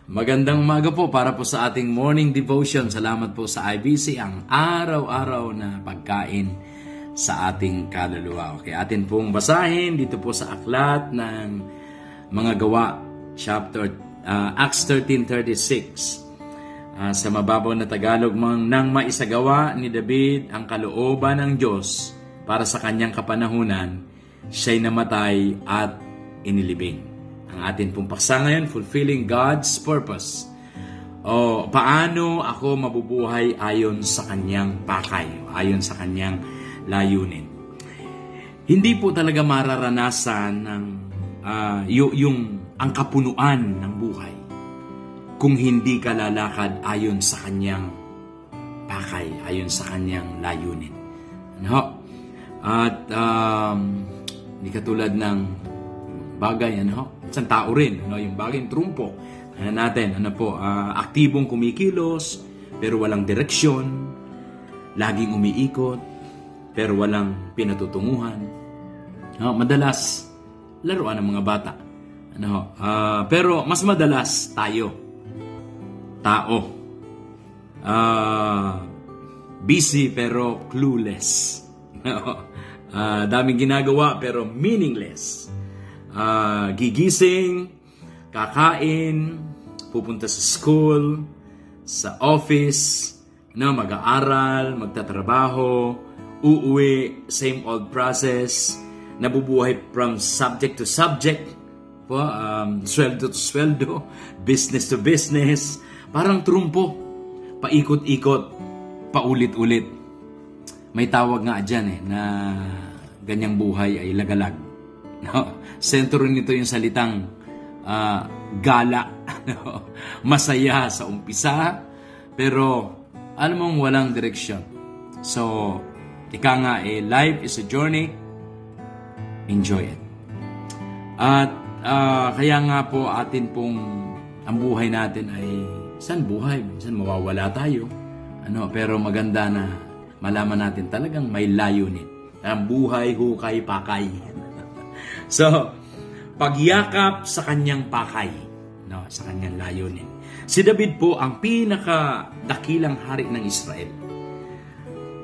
Magandang umaga po para po sa ating morning devotion. Salamat po sa IBC, ang araw-araw na pagkain sa ating kaluluwa. Okay, atin pong basahin dito po sa aklat ng mga gawa, chapter Acts 13:36. Sa mababaw na Tagalog, nang maisagawa ni David ang kalooban ng Diyos para sa kanyang kapanahunan, siya'y namatay at inilibing. Ang atin pong paksa ngayon, fulfilling God's purpose. O paano ako mabubuhay ayon sa kanyang pakay, ayon sa kanyang layunin. Hindi po talaga mararanasan ng ang kapunuan ng buhay kung hindi ka lalakad ayon sa kanyang pakay, ayon sa kanyang layunin. Ano? At hindi katulad ng bagay, isang tao rin, yung bagay, trumpo natin, aktibong kumikilos, pero walang direksyon, laging umiikot, pero walang pinatutunguhan. Madalas, laruan ng mga bata. Pero mas madalas, tao. Busy pero clueless. Daming ginagawa pero meaningless. Gigising, kakain, pupunta sa school, sa office, mag-aaral, magtatrabaho, uuwi, same old process, nabubuhay from subject to subject, sweldo to sweldo, business to business, parang trumpo, paikot-ikot, paulit-ulit. May tawag nga dyan na ganyang buhay ay lagalag. Sentro nito yung salitang gala. Masaya sa umpisa, pero alam mong walang direksyon. So, ika nga, life is a journey. Enjoy it. At kaya nga po atin pong ang buhay natin ay minsan buhay, minsan mawawala tayo. Pero maganda na malaman natin talagang may layunin. Ang buhay, hukay, pakay. So, pagyakap sa kanyang pakay, sa kanyang layunin. Si David po ang pinakadakilang hari ng Israel.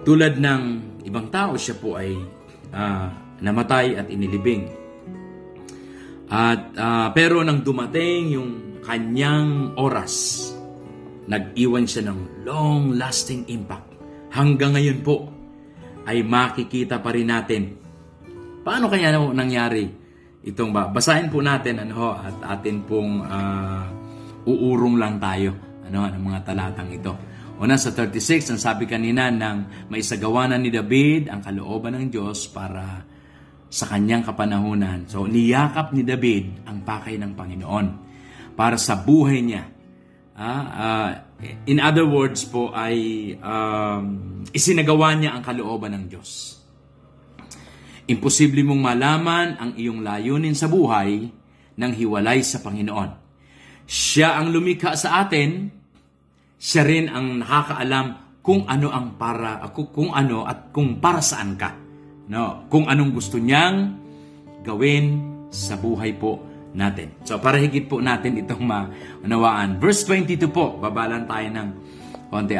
Tulad ng ibang tao, siya po ay namatay at inilibing. Pero nang dumating yung kanyang oras, nag-iwan siya ng long-lasting impact. Hanggang ngayon po ay makikita pa rin natin. Paano kaya nangyari itong basahin po natin at atin pong uurong lang tayo ng mga talatang ito. Una sa 36, ang sabi kanina nang maisagawa na ni David ang kalooban ng Diyos para sa kanyang kapanahunan. So niyakap ni David ang pakay ng Panginoon para sa buhay niya. In other words po ay isinagawa niya ang kalooban ng Diyos. Imposible mong malaman ang iyong layunin sa buhay nang hiwalay sa Panginoon. Siya ang lumikha sa atin, siya rin ang nakakaalam kung ano at kung para saan ka. Kung anong gusto niyang gawin sa buhay po natin. So para higit po natin itong maunawaan. Verse 22 po, babalan tayo ng konti.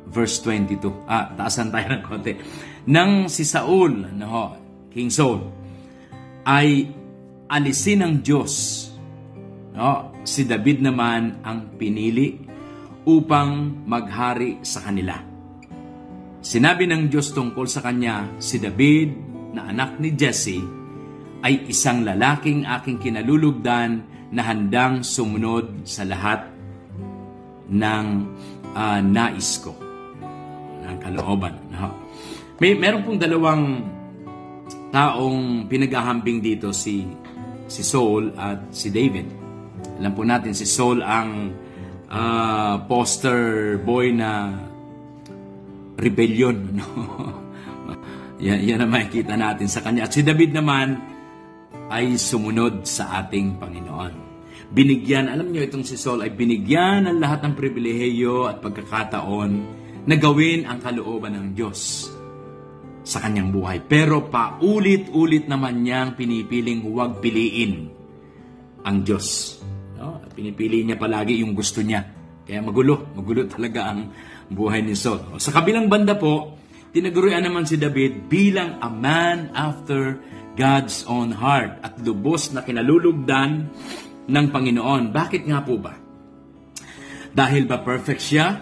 Verse 22. Taasan tayo ng konti. Nang si Saul, King Saul, ay alisin ng Diyos, si David naman ang pinili upang maghari sa kanila. Sinabi ng Diyos tungkol sa kanya, si David, na anak ni Jesse, ay isang lalaking aking kinalulugdan na handang sumunod sa lahat ng nais ko, ng kalooban. Meron pong dalawang taong pinaghahambing dito, si Saul at si David. Alam po natin, si Saul ang poster boy na rebellion. Yan ang makikita natin sa kanya. At si David naman ay sumunod sa ating Panginoon. Binigyan, alam niyo itong si Saul ay binigyan ng lahat ng pribilehiyo at pagkakataon na gawin ang kalooban ng Diyos sa kanyang buhay. Pero paulit-ulit naman niyang pinipiling huwag piliin ang Diyos. No? Pinipili niya palagi yung gusto niya. Kaya magulo talaga ang buhay ni Saul. Sa kabilang banda po, tinagurian naman si David bilang a man after God's own heart at lubos na kinalulugdan ng Panginoon. Bakit nga po ba? Dahil ba perfect siya?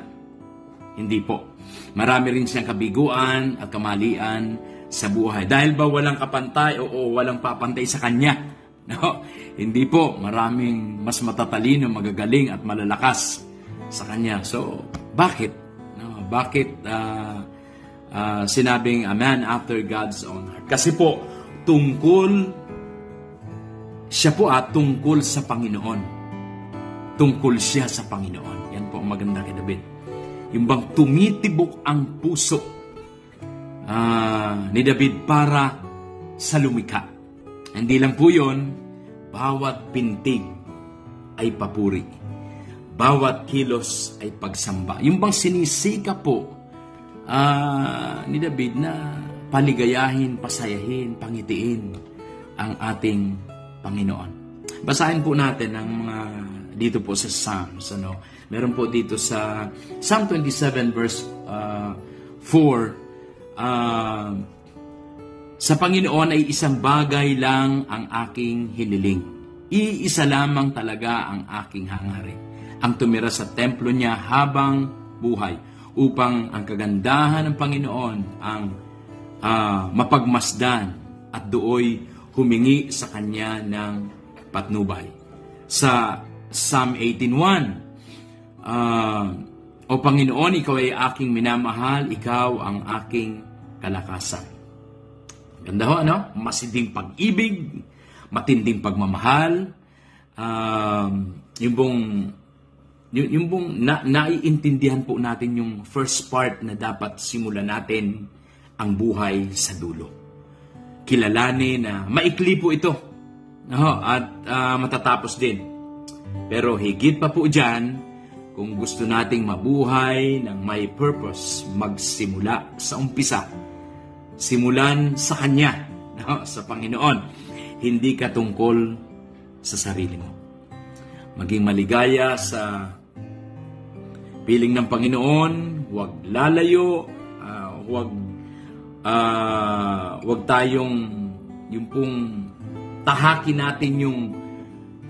Hindi po. Marami rin siyang kabiguan at kamalian sa buhay. Dahil ba walang kapantay o walang papantay sa kanya? No? Hindi po. Maraming mas matatalino, magagaling at malalakas sa kanya. So, bakit? No? Bakit sinabing a man after God's own heart? Kasi po, siya po tungkol sa Panginoon. Tungkol siya sa Panginoon. Yan po ang maganda kay David. Yung bang tumitibok ang puso ni David para sa lumikha. Hindi lang po yun, bawat pintig ay papuri. Bawat kilos ay pagsamba. Yung bang sinisika po ni David na paligayahin, pasayahin, pangitiin ang ating Panginoon. Basahin po natin ang mga dito po sa Psalms. Meron po dito sa Psalm 27 verse 4, sa Panginoon ay isang bagay lang ang aking hiniling. Iisa lamang talaga ang aking hangarin. Ang tumira sa templo niya habang buhay upang ang kagandahan ng Panginoon ang mapagmasdan at dooy humingi sa kanya ng patnubay. Sa Psalm 18:1, O Panginoon, ikaw ay aking minamahal, ikaw ang aking kalakasan. Ganda ho, Masiding pag-ibig, matinding pagmamahal, yung bong naiintindihan po natin yung first part na dapat simulan natin ang buhay sa dulo. Kilalanin na maikli po ito at matatapos din. Pero higit pa po dyan, kung gusto nating mabuhay ng may purpose, magsimula sa umpisa. Simulan sa Kanya, sa Panginoon. Hindi ka tungkol sa sarili mo. Maging maligaya sa piling ng Panginoon, huwag lalayo, huwag tayong yung pong tahakin natin yung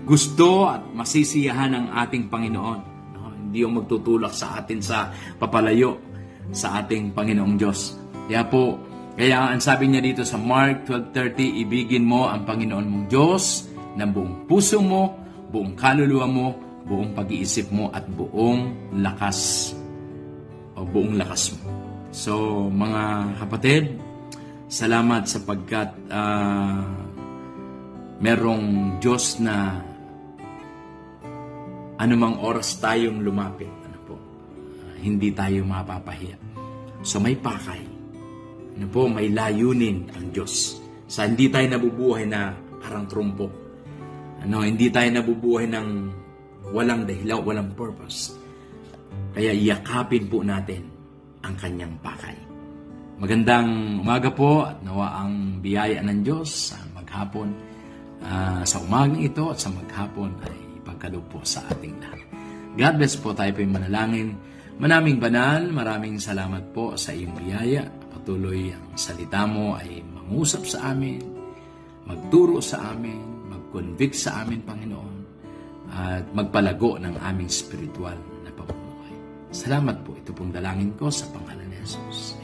gusto at masisiyahan ng ating Panginoon. Hindi yung magtutulak sa atin sa papalayo sa ating Panginoong Diyos. Kaya ang sabi niya dito sa Mark 12:30, ibigin mo ang Panginoon mong Diyos ng buong puso mo, buong kaluluwa mo, buong pag-iisip mo, at buong lakas mo. So, mga kapatid, salamat sapagkat merong Diyos na anumang oras tayong lumapit, hindi tayo mapapahiya. So, may pakay. May layunin ang Diyos. Sa hindi tayo nabubuhay na parang trumpo. Hindi tayo nabubuhay ng walang dahilan, walang purpose. Kaya yakapin po natin ang kanyang pakay. Magandang umaga po at nawa ang biyaya ng Diyos sa maghapon, sa umagang ito at sa maghapon ay ipagkaloob po sa ating lahat. God bless po, tayo po yung manalangin. Manaming banal, maraming salamat po sa iyong biyaya. Patuloy ang salita mo ay mangusap sa amin, magturo sa amin, mag-convict sa amin, Panginoon, at magpalago ng aming spiritual na pamumuhay. Salamat po. Ito pong dalangin ko sa pangalan ni Jesus.